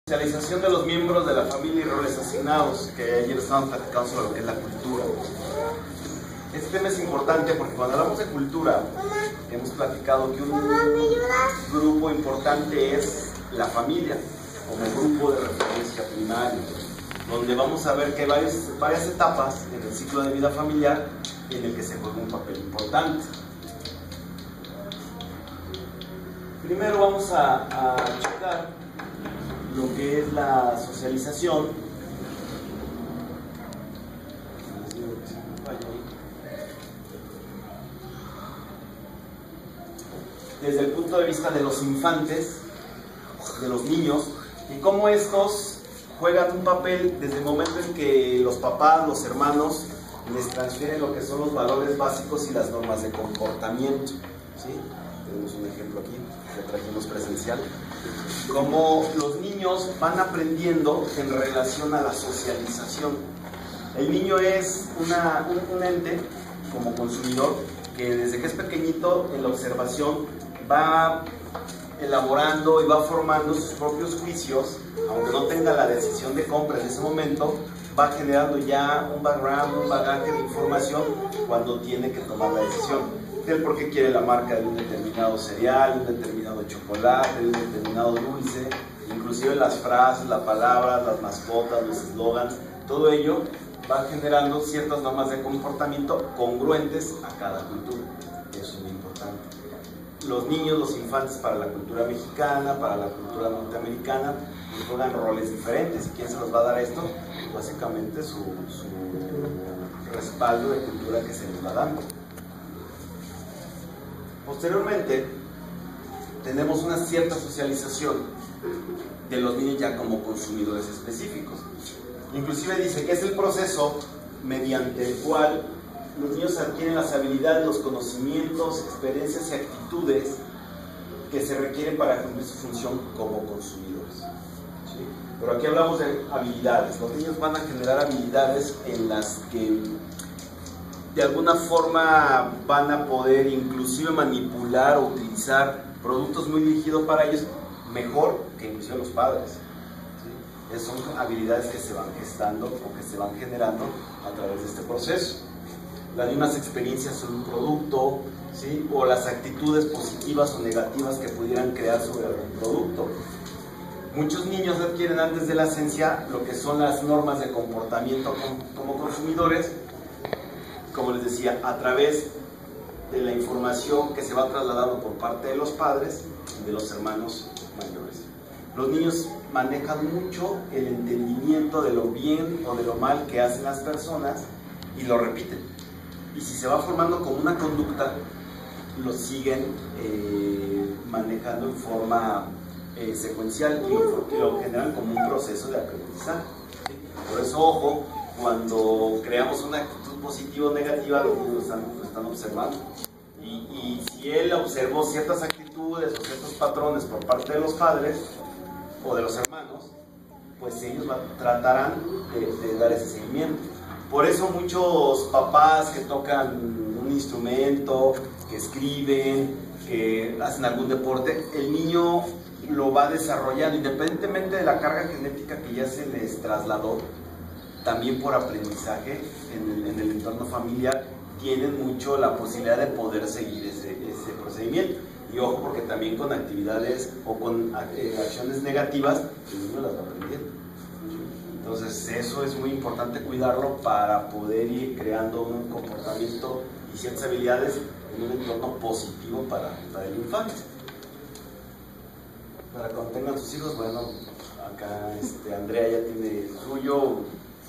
Socialización de los miembros de la familia y roles asignados, que ayer estábamos platicando sobre lo que es la cultura. Este tema es importante porque cuando hablamos de cultura, hemos platicado que un grupo importante es la familia, como grupo de referencia primario, donde vamos a ver que hay varias etapas en el ciclo de vida familiar en el que se juega un papel importante. Primero vamos a checar lo que es la socialización. Desde el punto de vista de los infantes, de los niños, y cómo estos juegan un papel desde el momento en que los papás, los hermanos, les transfieren lo que son los valores básicos y las normas de comportamiento. ¿Sí? Tenemos un ejemplo aquí, que trajimos presencial. Cómo los niños van aprendiendo en relación a la socialización. El niño es un ente, como consumidor, que desde que es pequeñito, en la observación, va elaborando y va formando sus propios juicios, aunque no tenga la decisión de compra en ese momento, va generando ya un background, un bagaje de información cuando tiene que tomar la decisión. Del por qué quiere la marca de un determinado cereal, un determinado chocolate, de un determinado dulce, inclusive las frases, las palabras, las mascotas, los eslogans, todo ello va generando ciertas normas de comportamiento congruentes a cada cultura. Eso es muy importante. Los niños, los infantes para la cultura mexicana, para la cultura norteamericana, juegan roles diferentes. ¿Y quién se los va a dar esto? Básicamente su respaldo de cultura que se les va dando. Posteriormente, tenemos una cierta socialización de los niños ya como consumidores específicos. Inclusive dice que es el proceso mediante el cual los niños adquieren las habilidades, los conocimientos, experiencias y actitudes que se requieren para cumplir su función como consumidores. ¿Sí? Pero aquí hablamos de habilidades. Los niños van a generar habilidades en las que de alguna forma van a poder inclusive manipular o utilizar productos muy dirigidos para ellos mejor que inclusive los padres. ¿Sí? Esas son habilidades que se van gestando o que se van generando a través de este proceso. Las mismas experiencias sobre un producto, ¿sí? O las actitudes positivas o negativas que pudieran crear sobre algún producto. Muchos niños adquieren antes de la esencia lo que son las normas de comportamiento como consumidores, como les decía, a través de la información que se va trasladando por parte de los padres y de los hermanos mayores. Los niños manejan mucho el entendimiento de lo bien o de lo mal que hacen las personas y lo repiten. Y si se va formando como una conducta, lo siguen manejando en forma secuencial y lo generan como un proceso de aprendizaje. ¿Sí? Por eso, ojo, cuando creamos una actitud positiva o negativa, los niños lo están observando. Y si él observó ciertas actitudes o ciertos patrones por parte de los padres o de los hermanos, pues ellos tratarán de dar ese seguimiento. Por eso muchos papás que tocan un instrumento, que escriben, que hacen algún deporte, el niño lo va desarrollando independientemente de la carga genética que ya se les trasladó. También por aprendizaje en el entorno familiar tienen mucho la posibilidad de poder seguir ese procedimiento. Y ojo, porque también con actividades o con acciones negativas el niño las va aprendiendo. Entonces eso es muy importante cuidarlo para poder ir creando un comportamiento y ciertas habilidades en un entorno positivo para el infante. Para cuando tengan sus hijos, bueno, acá Andrea ya tiene el suyo,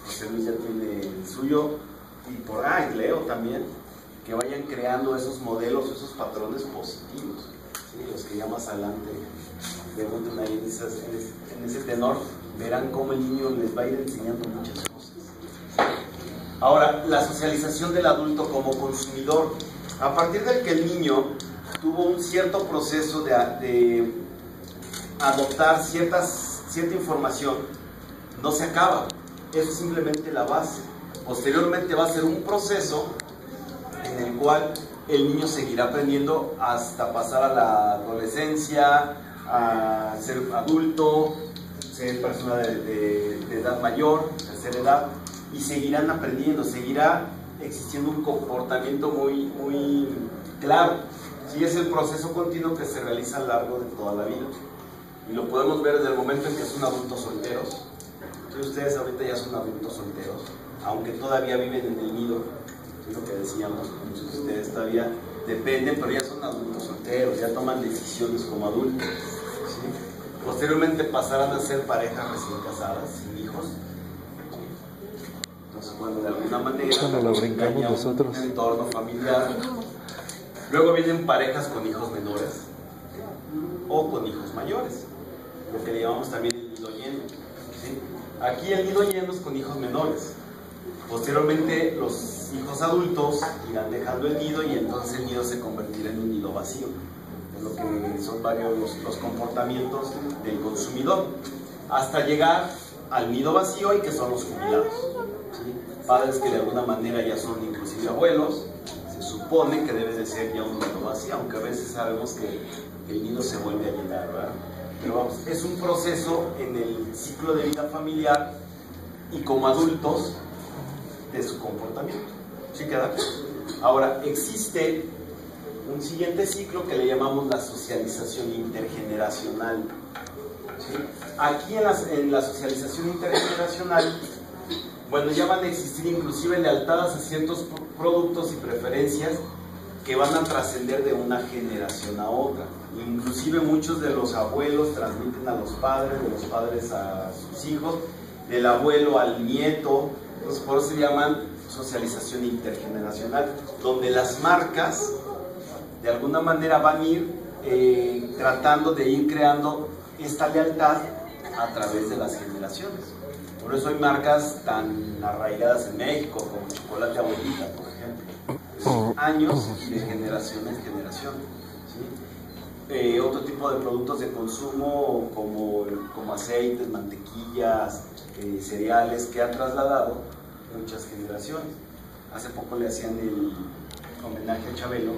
José Luis ya tiene el suyo, y por ahí Leo también, que vayan creando esos modelos, esos patrones positivos, ¿sí? Los que ya más adelante pregunten ahí en ese tenor, verán cómo el niño les va a ir enseñando muchas cosas. Ahora, la socialización del adulto como consumidor. A partir del que el niño tuvo un cierto proceso de adoptar cierta información, no se acaba. Eso es simplemente la base. Posteriormente va a ser un proceso en el cual el niño seguirá aprendiendo hasta pasar a la adolescencia, a ser adulto, ser persona de edad mayor, tercera edad, y seguirán aprendiendo, seguirá existiendo un comportamiento muy claro. Sí, es el proceso continuo que se realiza a lo largo de toda la vida. Y lo podemos ver desde el momento en que son adultos solteros. Entonces, ustedes ahorita ya son adultos solteros, aunque todavía viven en el nido, es lo que decíamos, muchos de ustedes todavía dependen, pero ya son adultos solteros, ya toman decisiones como adultos. ¿Sí? Posteriormente pasarán a ser parejas recién casadas, sin hijos. Entonces, bueno, de alguna manera, cuando lo brincamos nosotros, un entorno familiar. Luego vienen parejas con hijos menores o con hijos mayores, lo que le llamamos también el nido lleno. ¿Sí? Aquí el nido lleno es con hijos menores. Posteriormente los hijos adultos irán dejando el nido y entonces el nido se convertirá en un nido vacío. Es lo que son varios los comportamientos del consumidor, hasta llegar al nido vacío y que son los jubilados. ¿Sí? Padres que de alguna manera ya son inclusive abuelos, se supone que debe de ser ya un nido vacío, aunque a veces sabemos que el nido se vuelve a llenar, ¿verdad? Pero vamos, es un proceso en el ciclo de vida familiar y como adultos de su comportamiento. ¿Sí queda? Ahora, existe un siguiente ciclo que le llamamos la socialización intergeneracional. ¿Sí? Aquí en la socialización intergeneracional, bueno, ya van a existir inclusive lealtades a ciertos productos y preferencias que van a trascender de una generación a otra. Inclusive muchos de los abuelos transmiten a los padres, de los padres a sus hijos, del abuelo al nieto. Entonces, por eso se llaman socialización intergeneracional, donde las marcas de alguna manera van a ir tratando de ir creando esta lealtad a través de las generaciones. Por eso hay marcas tan arraigadas en México como Chocolate Abuelita, por ejemplo, de años y de generación en generación. ¿Sí? Otro tipo de productos de consumo como aceites, mantequillas, cereales, que han trasladado muchas generaciones. Hace poco le hacían el homenaje a Chabelo,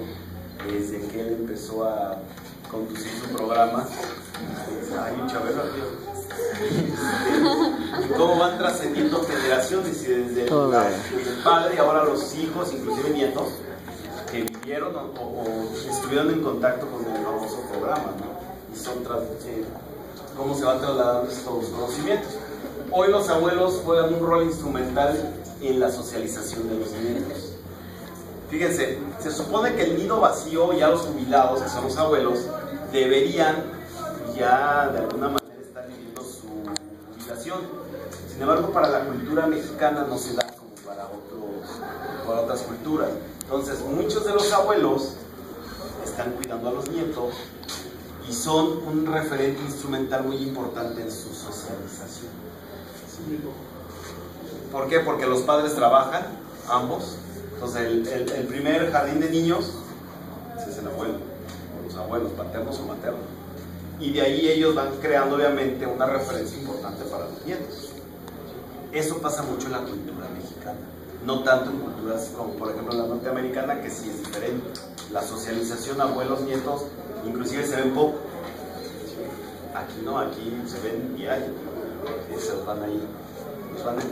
desde que él empezó a conducir su programa. Hay un Chabelo aquí. Y cómo van trascendiendo generaciones, y desde el padre y ahora los hijos, inclusive nietos, que vivieron o estuvieron en contacto con el famoso programa, ¿no? Y son cómo se van trasladando estos conocimientos. Hoy los abuelos juegan un rol instrumental en la socialización de los nietos. Fíjense, se supone que el nido vacío, ya los jubilados, que son los abuelos, deberían ya de alguna manera estar viviendo su jubilación. Sin embargo, para la cultura mexicana no se da como para otras culturas. Entonces, muchos de los abuelos están cuidando a los nietos y son un referente instrumental muy importante en su socialización. ¿Sí? ¿Por qué? Porque los padres trabajan, ambos. Entonces, el primer jardín de niños ese es el abuelo, o los abuelos, paternos o maternos. Y de ahí ellos van creando, obviamente, una referencia importante para los nietos. Eso pasa mucho en la cultura mexicana, no tanto en culturas como, por ejemplo, la norteamericana, que sí es diferente. La socialización abuelos-nietos, inclusive se ven poco. Aquí no, aquí se ven diario. Esos van ahí.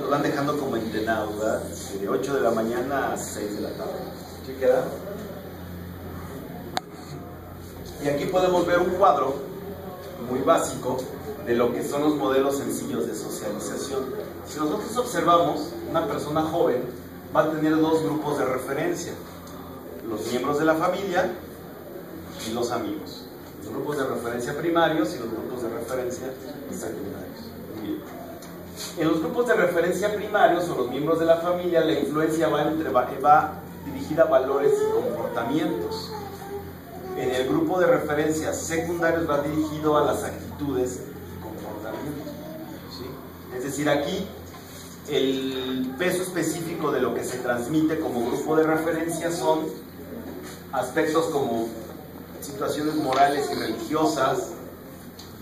Nos van dejando como entrenados, ¿verdad? De 8 de la mañana a 6 de la tarde. ¿Sí queda? Y aquí podemos ver un cuadro muy básico de lo que son los modelos sencillos de socialización. Si nosotros observamos, una persona joven va a tener dos grupos de referencia: los miembros de la familia y los amigos. Los grupos de referencia primarios y los grupos de referencia secundarios. En los grupos de referencia primarios o los miembros de la familia, la influencia va dirigida a valores y comportamientos. En el grupo de referencias secundarios va dirigido a las actitudes y comportamientos. ¿Sí? Es decir, aquí el peso específico de lo que se transmite como grupo de referencia son aspectos como situaciones morales y religiosas,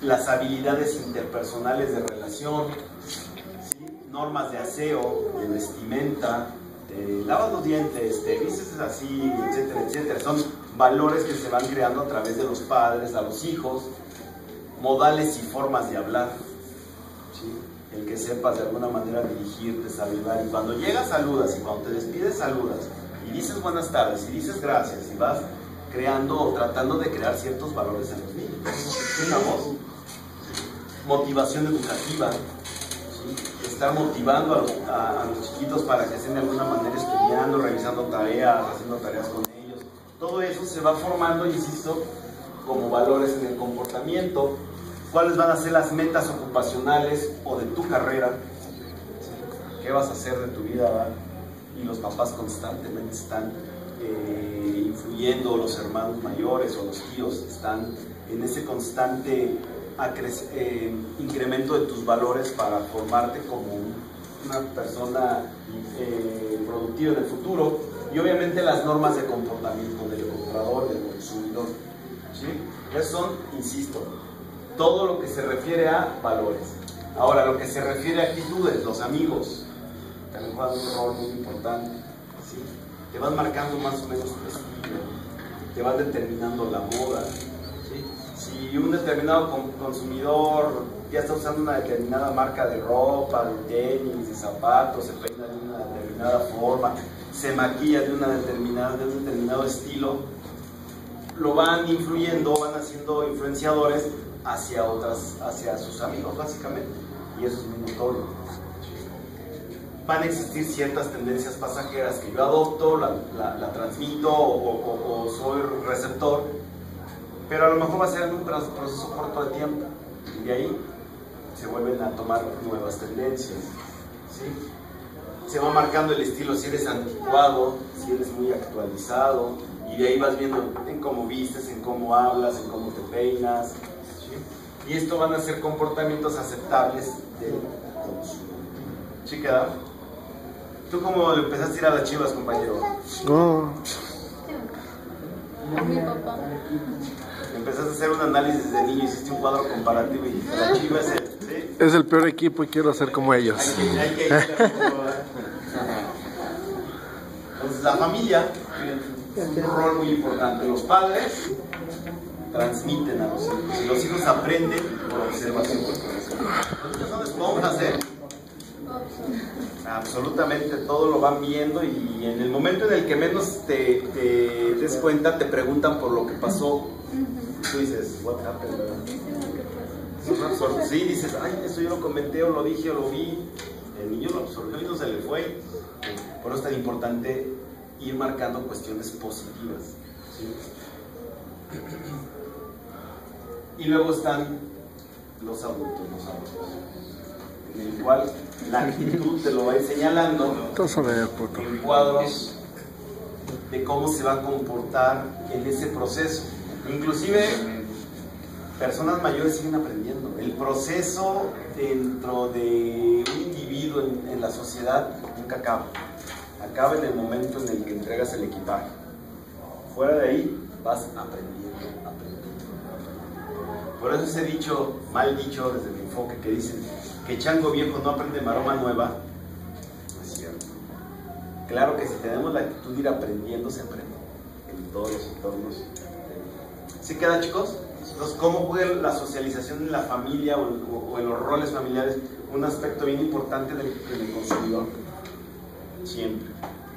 las habilidades interpersonales de relación, ¿sí? Normas de aseo, de vestimenta, lavas los dientes, te vistes así, etcétera, etcétera. Son valores que se van creando a través de los padres a los hijos, modales y formas de hablar. ¿sí? El que sepas de alguna manera dirigirte, saludar, y cuando llegas saludas, y cuando te despides saludas, y dices buenas tardes, y dices gracias, y vas creando o tratando de crear ciertos valores en los niños. Digamos, motivación educativa, ¿sí? Estar motivando a los chiquitos para que estén de alguna manera estudiando, revisando tareas, haciendo tareas con ellos. Todo eso se va formando, insisto, como valores en el comportamiento. ¿Cuáles van a ser las metas ocupacionales o de tu carrera? ¿Qué vas a hacer de tu vida? ¿Va? Y los papás constantemente están influyendo, los hermanos mayores o los tíos están en ese constante incremento de tus valores para formarte como una persona productiva en el futuro. Y obviamente las normas de comportamiento del comprador, del consumidor, ¿sí? Esas son, insisto, todo lo que se refiere a valores. Ahora, lo que se refiere a actitudes, los amigos, también juegan un rol muy importante, ¿sí? Te van marcando más o menos tu estilo, te van determinando la moda, ¿sí? Si un determinado consumidor ya está usando una determinada marca de ropa, de tenis, de zapatos, se peina de una determinada forma, se maquilla de un determinado estilo, lo van influyendo, van haciendo influenciadores hacia sus amigos, básicamente, y eso es muy notorio. Van a existir ciertas tendencias pasajeras que yo adopto, la transmito o soy receptor, pero a lo mejor va a ser un proceso corto de tiempo, y de ahí se vuelven a tomar nuevas tendencias, ¿sí? Se va marcando el estilo, si eres anticuado, si eres muy actualizado, y de ahí vas viendo en cómo vistes, en cómo hablas, en cómo te peinas, ¿sí? Y esto van a ser comportamientos aceptables del consumo. ¿Sí queda? ¿Tú cómo le empezaste a ir a las Chivas, compañero? No. Mi papá. Empezaste a hacer un análisis de niño, hiciste un cuadro comparativo y dijiste, la Chivas ¿sí? Es el peor equipo y quiero ser como ellos. Hay que ir a Entonces la familia tiene un rol muy importante. Los padres transmiten a los hijos y los hijos aprenden por observación. Los niños son esponjas, ¿eh? Absolutamente todo lo van viendo, y en el momento en el que menos te des cuenta te preguntan por lo que pasó. Tú dices, what happened, ¿verdad? Sí, dices, ay, eso yo lo comenté o lo dije o lo vi. El niño lo absorbió y no se le fue. Por eso es tan importante ir marcando cuestiones positivas, ¿sí? Y luego están los adultos, en el cual la actitud te lo va a ir señalando en cuadros de cómo se va a comportar en ese proceso. Inclusive personas mayores siguen aprendiendo. El proceso dentro de un individuo en la sociedad nunca acaba. Acaba en el momento en el que entregas el equipaje. Fuera de ahí vas aprendiendo. Por eso ese dicho, mal dicho desde mi enfoque, que dicen que chango viejo no aprende maroma nueva, no es cierto. Claro que si tenemos la actitud de ir aprendiendo, se aprende en todos los entornos. ¿Sí queda, chicos? Entonces, ¿cómo juega la socialización en la familia o en los roles familiares un aspecto bien importante del consumidor? Siempre.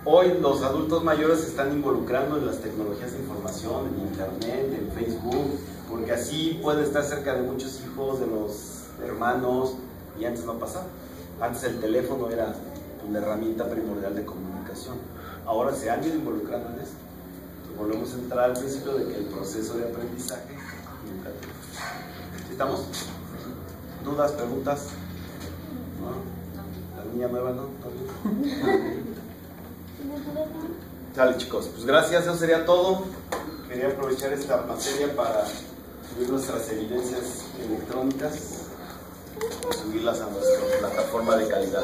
Hoy los adultos mayores se están involucrando en las tecnologías de información, en internet, en Facebook, porque así pueden estar cerca de muchos hijos, de los hermanos, y antes no pasaba. Antes el teléfono era la herramienta primordial de comunicación. Ahora se han ido involucrando en esto. Entonces volvemos a entrar al principio de que el proceso de aprendizaje nunca termina. ¿Estamos? ¿Dudas, preguntas? ¿No? ¿La niña nueva no? Sale, chicos, pues gracias, eso sería todo. Quería aprovechar esta materia para subir nuestras evidencias electrónicas y subirlas a nuestra plataforma de calidad.